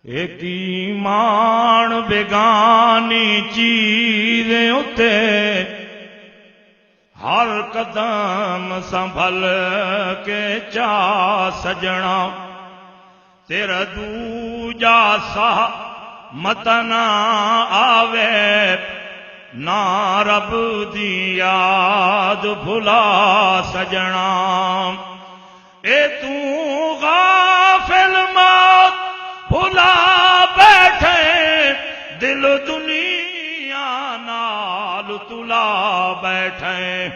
ایک ایمان بیگانی چیزیں اتے ہر قدم سنبھل کے چا سجنا تیرا دوجا سا متنا آوے نہ رب دی یاد بھلا سجنا اے تو غافل موت بھلا بیٹھے دل دنیا نال تلا بیٹھے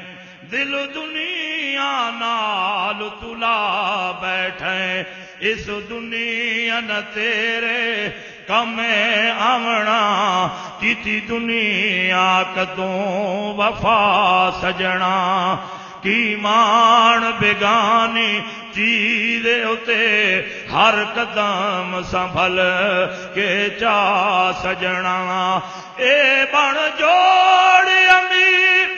دل دنیا نال تلا بیٹھے اس دنیا نہ تیرے کم آونا کیتی دنیا کدوں وفا سجنا کی مان بیگانی چیز اتے ہر قدم سنبھل کے چا سجنا اے بن جوڑ امیر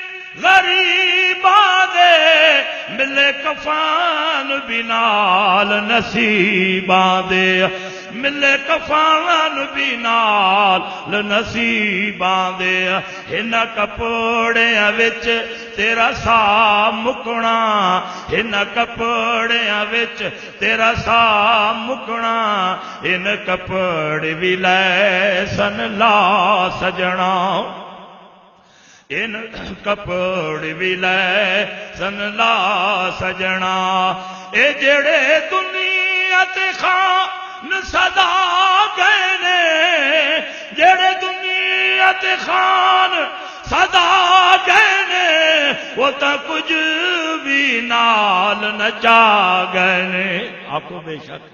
غریباں دے ملے کفان بنال نصیباں دے ملے کفان بنال نصیباں دے ہن کپڑیاں وچ تیرا سا مکنا ہن کپڑیاں وچ تیرا سا مکنا ان کپڑے بھی لے سن لا سجنا ان کپڑے بھی لے سن لا سجنا اے جڑے دنیا تے خان صدا گئے نے جڑے دنیا تے خان صدا گئے نے وہ تا کچھ بھی نال نچا گئے نے آپ کو بے شک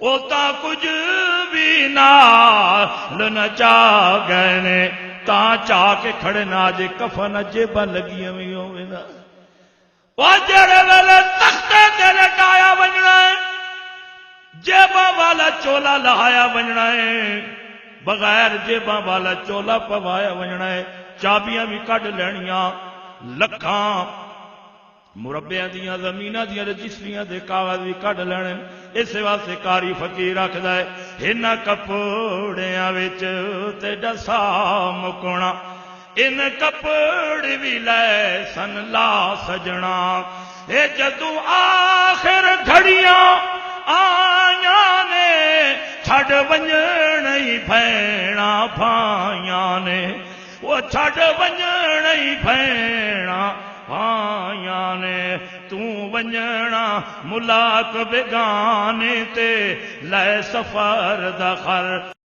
وہ تا کچھ بھی نال نچا گئے نے تا چاہ کے کھڑے نہ جے کفن جیباں لگیاں بھی ہوئے نا وہ جڑے ویلے تختے تے لٹایا ونجنا ہے جیباں والا چولا لہایا ونجنا ہے بغیر جیباں والا چولا پوایا ونجنا ہے چابیاں بھی کڈ لینیاں لکھاں مربیاں دیاں زمیناں دیاں رجسٹریاں دے کاغذ بھی کڈ لینے اس واسطے کاری فقیر رکھدا ہے ان کپڑیاں وچ تے ڈسا مکنا ان کپڑے بھی لے سن لا سجنا اے جدوں آخر گھڑیاں آیاں نے چھڈ ونجن ہی بھیڑا بھائیاں نے وہ چھڈ ونجن ہی بھیڑا بھائیاں نے تو ونجنا ملاق بیگانے تے لے سفر دا خر